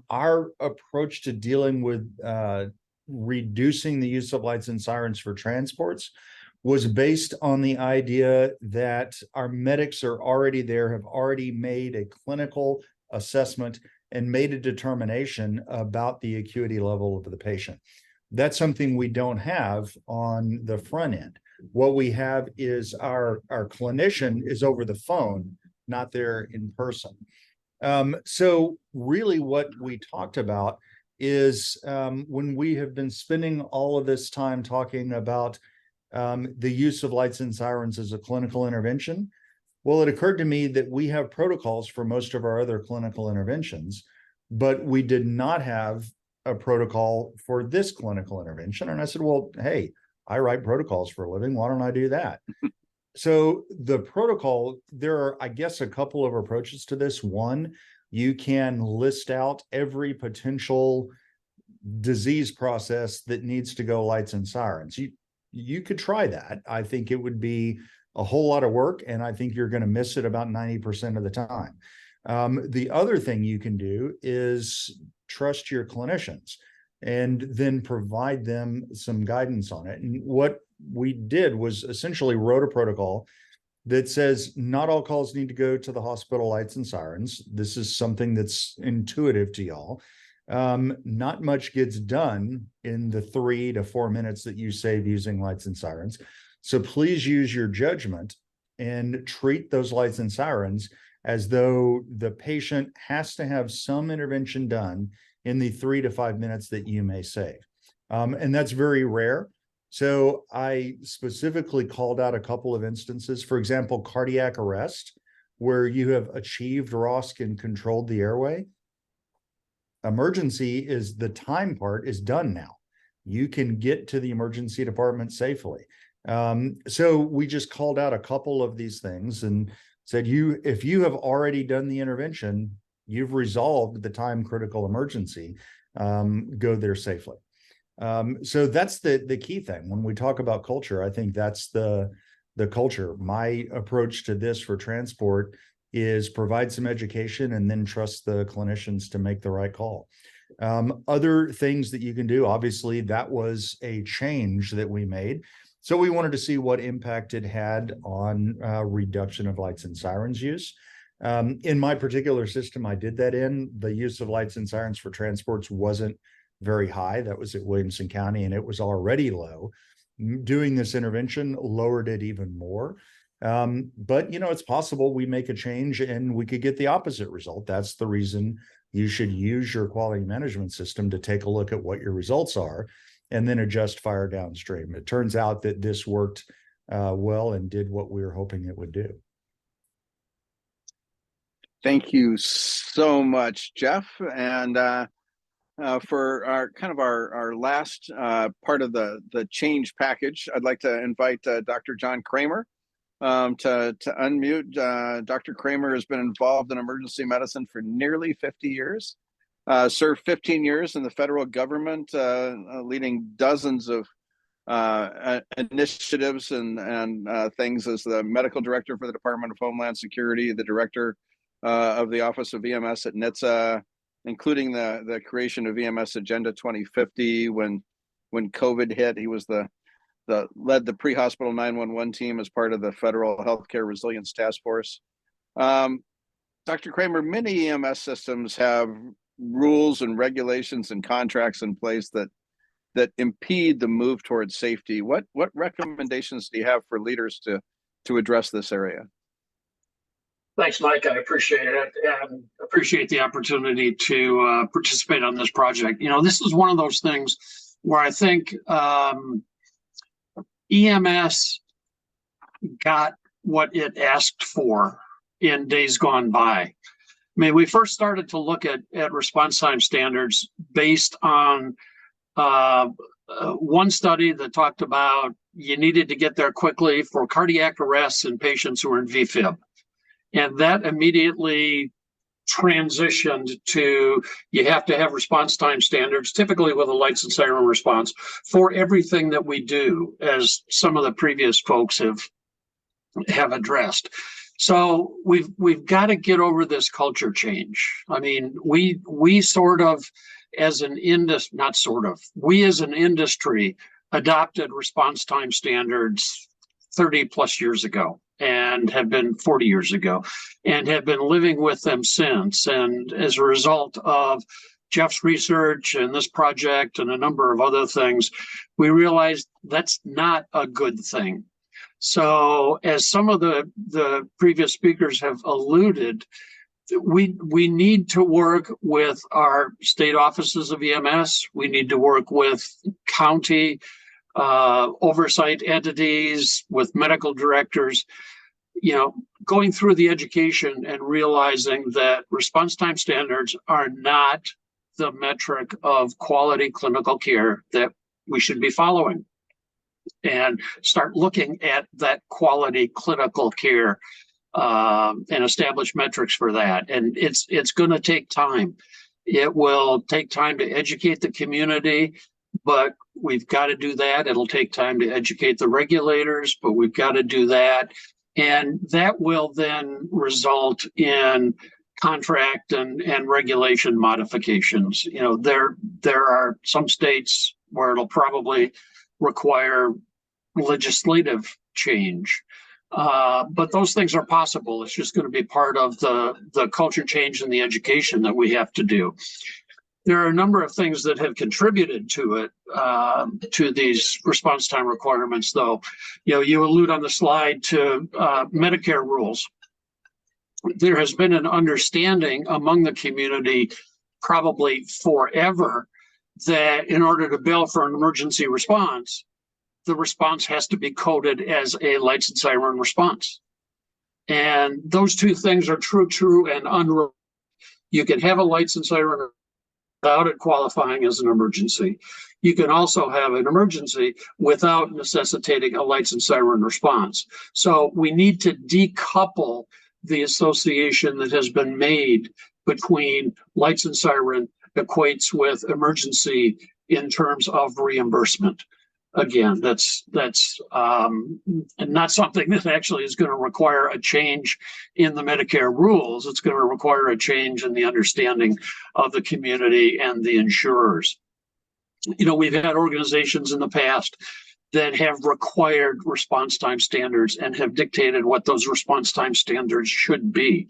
J: our approach to dealing with reducing the use of lights and sirens for transports was based on the idea that our medics are already there, have already made a clinical assessment and made a determination about the acuity level of the patient. That's something we don't have on the front end. What we have is our clinician is over the phone, not there in person. So really what we talked about is when we have been spending all of this time talking about the use of lights and sirens as a clinical intervention, well, it occurred to me that we have protocols for most of our other clinical interventions, but we did not have a protocol for this clinical intervention. And I said, well, hey, I write protocols for a living. Why don't I do that? So the protocol, there are, I guess, a couple of approaches to this. One, you can list out every potential disease process that needs to go lights and sirens. You could try that. I think it would be a whole lot of work, and I think you're going to miss it about 90% of the time. The other thing you can do is trust your clinicians and then provide them some guidance on it. And what we did was essentially wrote a protocol that says not all calls need to go to the hospital lights and sirens. This is something that's intuitive to y'all. Not much gets done in the 3 to 4 minutes that you save using lights and sirens. So please use your judgment and treat those lights and sirens as though the patient has to have some intervention done in the 3 to 5 minutes that you may save. And that's very rare. So I specifically called out a couple of instances, for example, cardiac arrest, where you have achieved ROSC and controlled the airway. Emergency is the time part is done now. You can get to the emergency department safely. So we just called out a couple of these things and said, if you have already done the intervention, you've resolved the time critical emergency, go there safely. So that's the key thing. When we talk about culture, I think that's the culture. My approach to this for transport is provide some education and then trust the clinicians to make the right call. Other things that you can do, obviously, that was a change that we made. So we wanted to see what impact it had on reduction of lights and sirens use. In my particular system, I did that in. The use of lights and sirens for transports wasn't very high. That was at Williamson County, and it was already low. doing this intervention lowered it even more. But it's possible we make a change and we could get the opposite result. That's the reason you should use your quality management system to take a look at what your results are and then adjust fire downstream. It turns out that this worked well and did what we were hoping it would do.
D: Thank you so much, Jeff. And for our last part of the change package, I'd like to invite Dr. John Kramer to unmute. Dr. Kramer has been involved in emergency medicine for nearly 50 years, served 15 years in the federal government, leading dozens of initiatives and things as the medical director for the Department of Homeland Security, the director of the Office of EMS at NHTSA, including the creation of EMS Agenda 2050. When COVID hit, he was led the pre-hospital 911 team as part of the Federal Healthcare Resilience Task Force. Dr. Kramer, many EMS systems have rules and regulations and contracts in place that impede the move towards safety. What recommendations do you have for leaders to address this area?
K: Thanks, Mike. I appreciate it and appreciate the opportunity to participate on this project. This is one of those things where I think EMS got what it asked for in days gone by. I mean, we first started to look at response time standards based on one study that talked about you needed to get there quickly for cardiac arrests in patients who were in VFib. And that immediately transitioned to you have to have response time standards, typically with a lights and siren response, for everything that we do, as some of the previous folks have addressed. So we've got to get over this culture change. I mean, we sort of, as an industry, not sort of, we as an industry adopted response time standards 30 plus years ago, and have been 40 years ago, and have been living with them since. And as a result of Jeff's research and this project and a number of other things, we realized that's not a good thing. So as some of the previous speakers have alluded, we need to work with our state offices of EMS. We need to work with county oversight entities, with medical directors, going through the education and realizing that response time standards are not the metric of quality clinical care that we should be following, and start looking at that quality clinical care and establish metrics for that. And it's going to take time. It will take time to educate the community, but we've got to do that. It'll take time to educate the regulators, but we've got to do that. And that will then result in contract and regulation modifications. There are some states where it'll probably require legislative change. But those things are possible. It's just going to be part of the culture change and the education that we have to do. There are a number of things that have contributed to it, to these response time requirements, though. You allude on the slide to Medicare rules. There has been an understanding among the community, probably forever, that in order to bill for an emergency response, the response has to be coded as a lights and siren response. And those two things are true and unrelated. You can have a lights and siren without it qualifying as an emergency. You can also have an emergency without necessitating a lights and siren response. So we need to decouple the association that has been made between lights and siren equates with emergency in terms of reimbursement. Again, that's not something that actually is going to require a change in the Medicare rules. It's going to require a change in the understanding of the community and the insurers. We've had organizations in the past that have required response time standards and have dictated what those response time standards should be.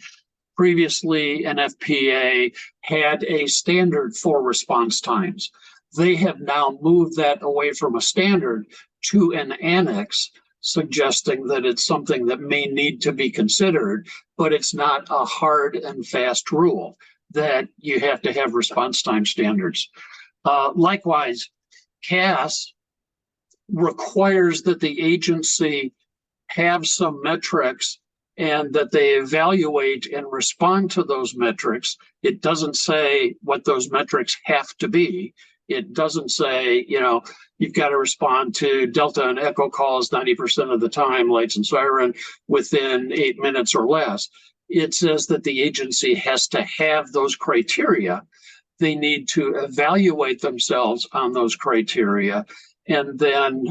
K: Previously, NFPA had a standard for response times. They have now moved that away from a standard to an annex suggesting that it's something that may need to be considered, but it's not a hard and fast rule that you have to have response time standards. Likewise, CAS requires that the agency have some metrics and that they evaluate and respond to those metrics. It doesn't say what those metrics have to be. It doesn't say, you've got to respond to Delta and Echo calls 90% of the time, lights and siren within 8 minutes or less. It says that the agency has to have those criteria. They need to evaluate themselves on those criteria and then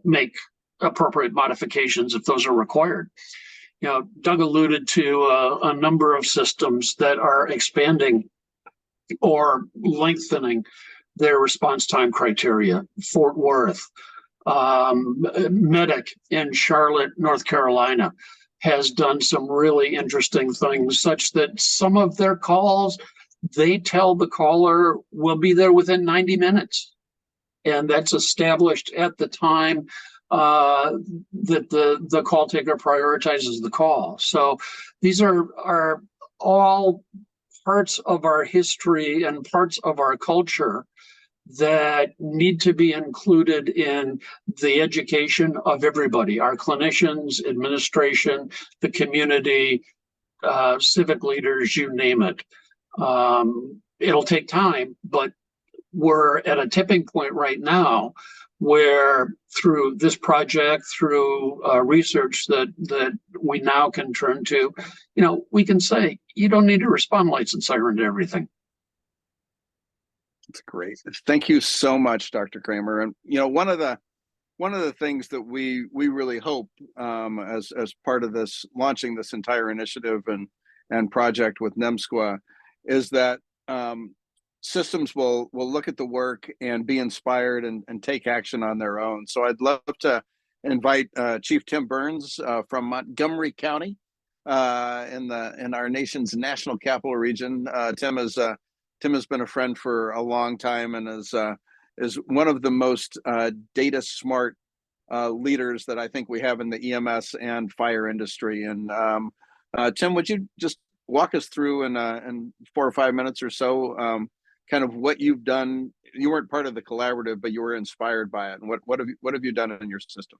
K: make appropriate modifications if those are required. Doug alluded to a number of systems that are expanding or lengthening their response time criteria. Fort Worth, Medic in Charlotte, North Carolina, has done some really interesting things, such that some of their calls, they tell the caller will be there within 90 minutes. And that's established at the time that the call taker prioritizes the call. So these are all parts of our history and parts of our culture that need to be included in the education of everybody, our clinicians, administration, the community, civic leaders, you name it. It'll take time, but we're at a tipping point right now where through this project, through research that we now can turn to, we can say, you don't need to respond lights and siren to everything.
D: That's great. Thank you so much, Dr. Kramer. And one of the things that we really hope as part of this launching this entire initiative and project with NEMSQA is that systems will look at the work and be inspired and take action on their own. So I'd love to invite Chief Tim Burns from Montgomery County in our nation's national capital region. Tim has been a friend for a long time and is one of the most data smart leaders that I think we have in the EMS and fire industry. And Tim, would you just walk us through in 4 or 5 minutes or so, kind of what you've done? You weren't part of the collaborative, but you were inspired by it. And what have you done in your system?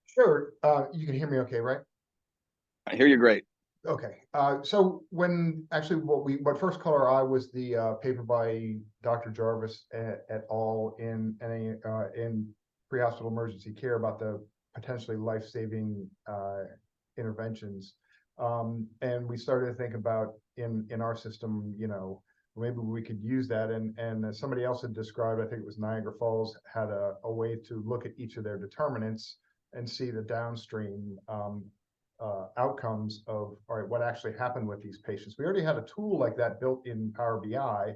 L: Sure. You can hear me okay, right?
D: I hear you great.
L: Okay. So what first caught our eye was the paper by Dr. Jarvis et al. in pre-hospital emergency care about the potentially life-saving interventions. And we started to think about in our system, maybe we could use that. And somebody else had described, I think it was Niagara Falls, had a way to look at each of their determinants and see the downstream outcomes of, all right, what actually happened with these patients. We already had a tool like that built in Power BI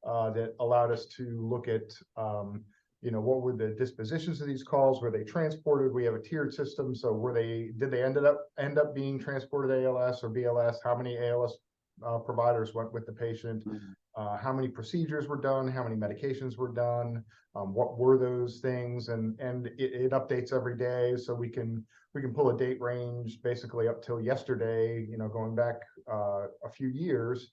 L: that allowed us to look at, what were the dispositions of these calls? Were they transported? We have a tiered system. So did they end up being transported ALS or BLS? How many ALS providers went with the patient? How many procedures were done? How many medications were done? What were those things? And it updates every day, so we can pull a date range basically up till yesterday, going back a few years,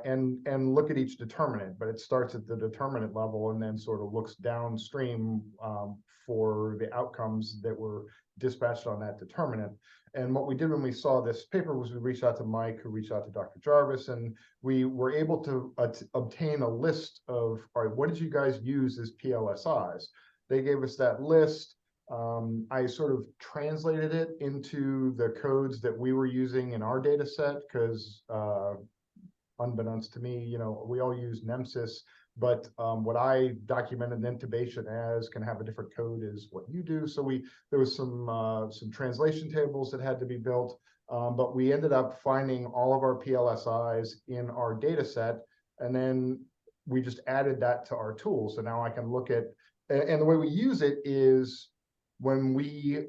L: and look at each determinant. But it starts at the determinant level and then sort of looks downstream for the outcomes that were dispatched on that determinant. And what we did when we saw this paper was we reached out to Mike, who reached out to Dr. Jarvis, and we were able to obtain a list of, all right, what did you guys use as PLSIs? They gave us that list. I sort of translated it into the codes that we were using in our data set because unbeknownst to me, we all use Nemesis, but what I documented intubation as can have a different code as what you do. So there was some translation tables that had to be built, but we ended up finding all of our PLSIs in our data set, and then we just added that to our tool. So now I can look at, and the way we use it is when we're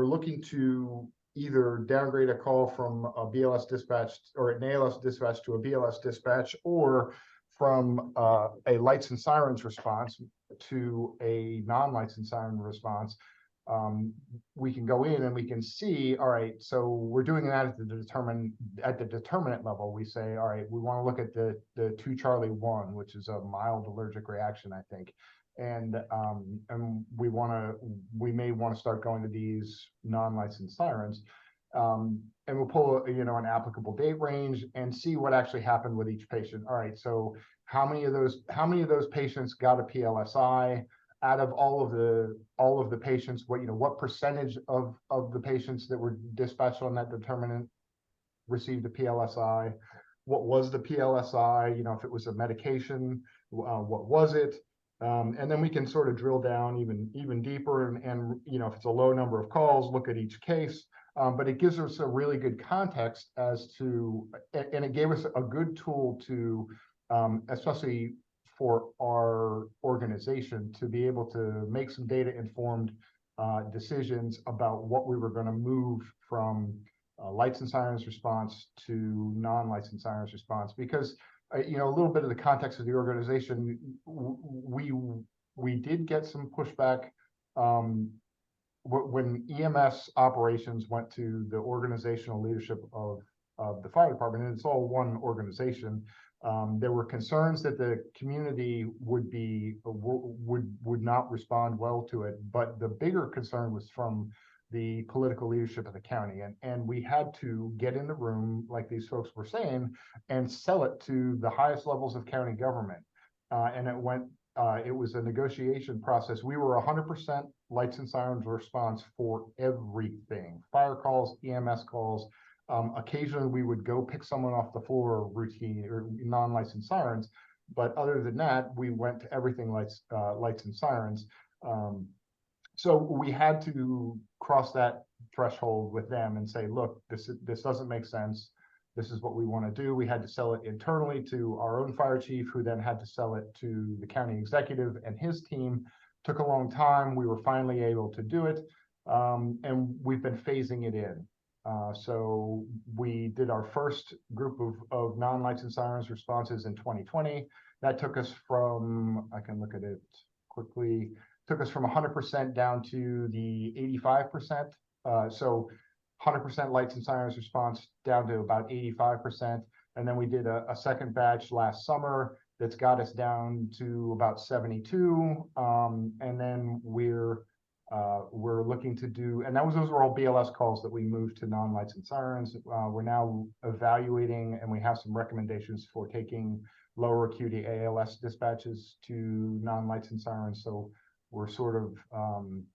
L: looking to either downgrade a call from a BLS dispatch or an ALS dispatch to a BLS dispatch, or from a lights and sirens response to a non-lights and siren response, we can go in and we can see, all right, so we're doing that at the determinant level. We say, all right, we want to look at the 2 Charlie 1, which is a mild allergic reaction, I think. And we may want to start going to these non-licensed sirens. And we'll pull, an applicable date range and see what actually happened with each patient. All right, so how many of those patients got a PLSI? Out of all of the patients, what percentage of the patients that were dispatched on that determinant received a PLSI? What was the PLSI? If it was a medication, what was it? And then we can sort of drill down even deeper and if it's a low number of calls, look at each case. But it gives us a really good context and it gave us a good tool to, especially for our organization, to be able to make some data informed decisions about what we were going to move from lights and sirens response to non-lights and sirens response. Because a little bit of the context of the organization, we did get some pushback when EMS operations went to the organizational leadership of the fire department, and it's all one organization. There were concerns that the community would not respond well to it, but the bigger concern was from the political leadership of the county, and we had to get in the room, like these folks were saying, and sell it to the highest levels of county government. And it was a negotiation process. We were 100% lights and sirens response for everything: fire calls, EMS calls. Occasionally we would go pick someone off the floor, routine or non-licensed sirens, but other than that, we went to everything lights and sirens. So we had to cross that threshold with them and say, look, this doesn't make sense. This is what we want to do. We had to sell it internally to our own fire chief, who then had to sell it to the county executive and his team. Took a long time. We were finally able to do it, and we've been phasing it in. So we did our first group of non-licensed sirens responses in 2020. That took us from, I can look at it quickly, took us from 100% down to the 85%. So 100% lights and sirens response down to about 85%. And then we did a second batch last summer that's got us down to about 72. And then we're looking to do, and those were all BLS calls that we moved to non-lights and sirens. We're now evaluating, and we have some recommendations for taking lower acuity ALS dispatches to non-lights and sirens. So we're sort of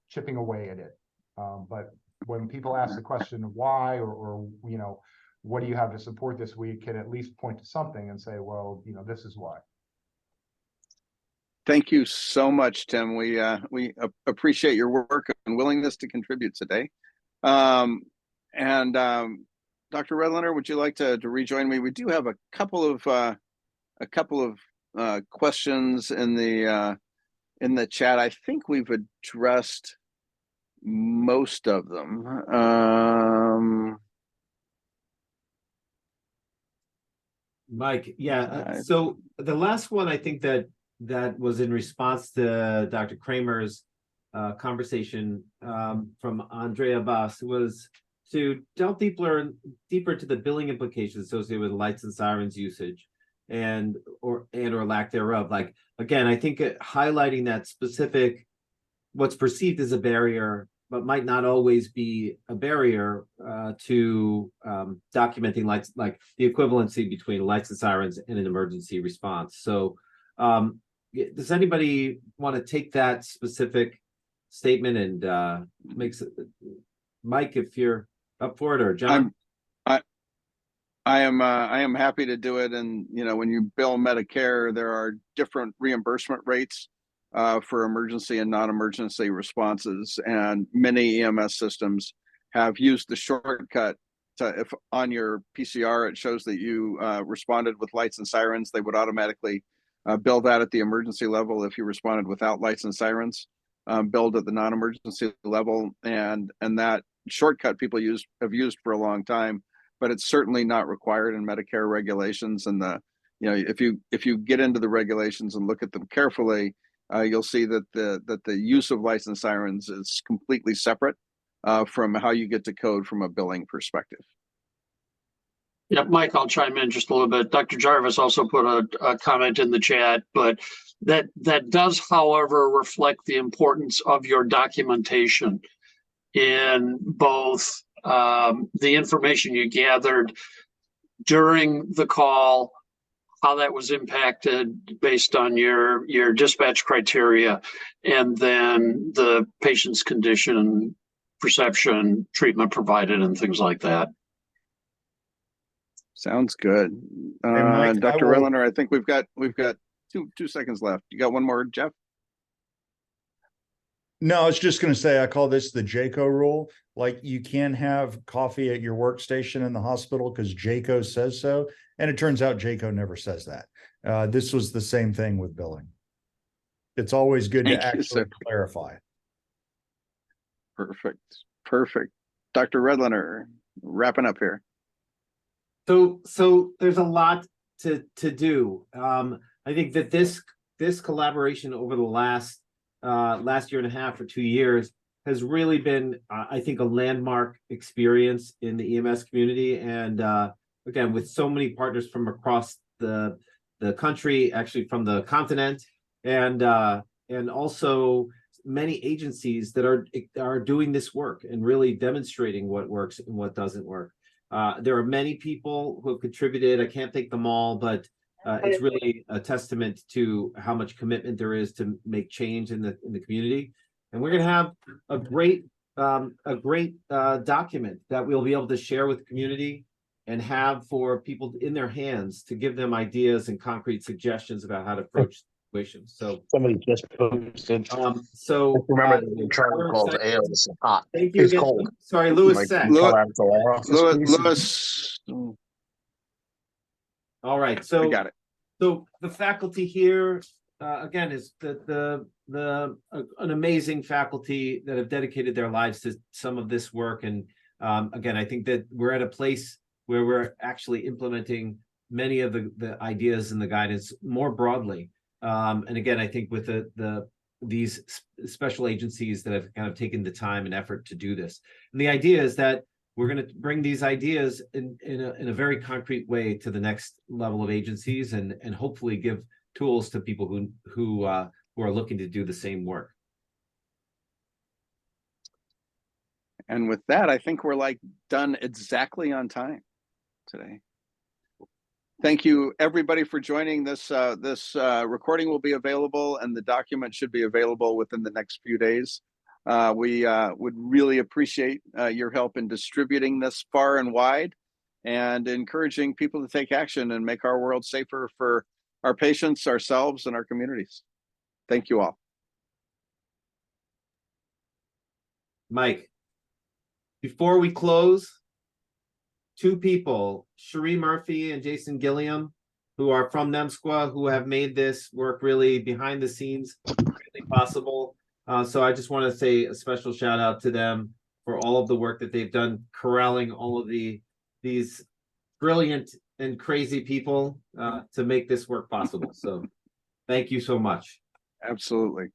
L: chipping away at it. But when people ask the question of why, or what do you have to support this, we can at least point to something and say, well, this is why.
D: Thank you so much, Tim. We appreciate your work and willingness to contribute today. Dr. Redlener, would you like to rejoin me? We do have a couple of questions in the chat. I think we've addressed most of them.
B: Mike, yeah. So the last one, I think that was in response to Dr. Kramer's conversation from Andrea Bass, was to delve deeper to the billing implications associated with lights and sirens usage and or lack thereof. Like, again, I think highlighting that specific, what's perceived as a barrier, but might not always be a barrier to documenting lights, like the equivalency between lights and sirens in an emergency response. So does anybody want to take that specific statement and Mike, if you're up for it, or John?
D: I am happy to do it. And when you bill Medicare, there are different reimbursement rates for emergency and non-emergency responses, and many EMS systems have used the shortcut to, if on your PCR it shows that you responded with lights and sirens, they would automatically bill that at the emergency level. If you responded without lights and sirens, billed at the non-emergency level, and that shortcut people have used for a long time, but it's certainly not required in Medicare regulations. And the you know, if you get into the regulations and look at them carefully, you'll see that the use of licensed sirens is completely separate from how you get to code from a billing perspective.
K: Yeah, Mike, I'll chime in just a little bit. Dr. Jarvis also put a comment in the chat, but that does, however, reflect the importance of your documentation in both the information you gathered during the call, how that was impacted based on your dispatch criteria, and then the patient's condition, perception, treatment provided, and things like that.
D: Sounds good.
J: Mike,
D: Dr. Redlener, I think we've got 2 seconds left. You got one more, Jeff?
J: No, I was just going to say, I call this the JACO rule. Like, you can have coffee at your workstation in the hospital because JACO says so. And it turns out JACO never says that. This was the same thing with billing. It's always good to actually clarify.
D: Perfect. Dr. Redlener, wrapping up here.
B: So there's a lot to do. I think that this collaboration over the last year and a half or 2 years has really been, I think, a landmark experience in the EMS community. And again, with so many partners from across the country, actually from the continent, and also many agencies that are doing this work and really demonstrating what works and what doesn't work. There are many people who have contributed. I can't thank them all, but it's really a testament to how much commitment there is to make change in the community. And we're going to have a great document that we'll be able to share with the community and have for people in their hands to give them ideas and concrete suggestions about how to approach situations. So
M: somebody just posted.
B: Remember
M: the term called ale is hot.
B: Thank you.
M: It's cold.
B: Sorry, Lewis.
D: Lewis.
B: All right. So
D: we got it.
B: So the faculty here, again, is an amazing faculty that have dedicated their lives to some of this work. And again, I think that we're at a place where we're actually implementing many of the ideas and the guidance more broadly. And again, I think with these special agencies that have kind of taken the time and effort to do this. And the idea is that we're going to bring these ideas in a very concrete way to the next level of agencies and hopefully give tools to people who are looking to do the same work.
D: And with that, I think we're done exactly on time today. Thank you, everybody, for joining this. This recording will be available, and the document should be available within the next few days. We would really appreciate your help in distributing this far and wide and encouraging people to take action and make our world safer for our patients, ourselves, and our communities. Thank you all.
B: Mike, before we close, 2 people, Cherie Murphy and Jason Gilliam, who are from NEMSQA, who have made this work really behind the scenes really possible. So I just want to say a special shout out to them for all of the work that they've done, corralling all of these brilliant and crazy people to make this work possible. So thank you so much.
D: Absolutely.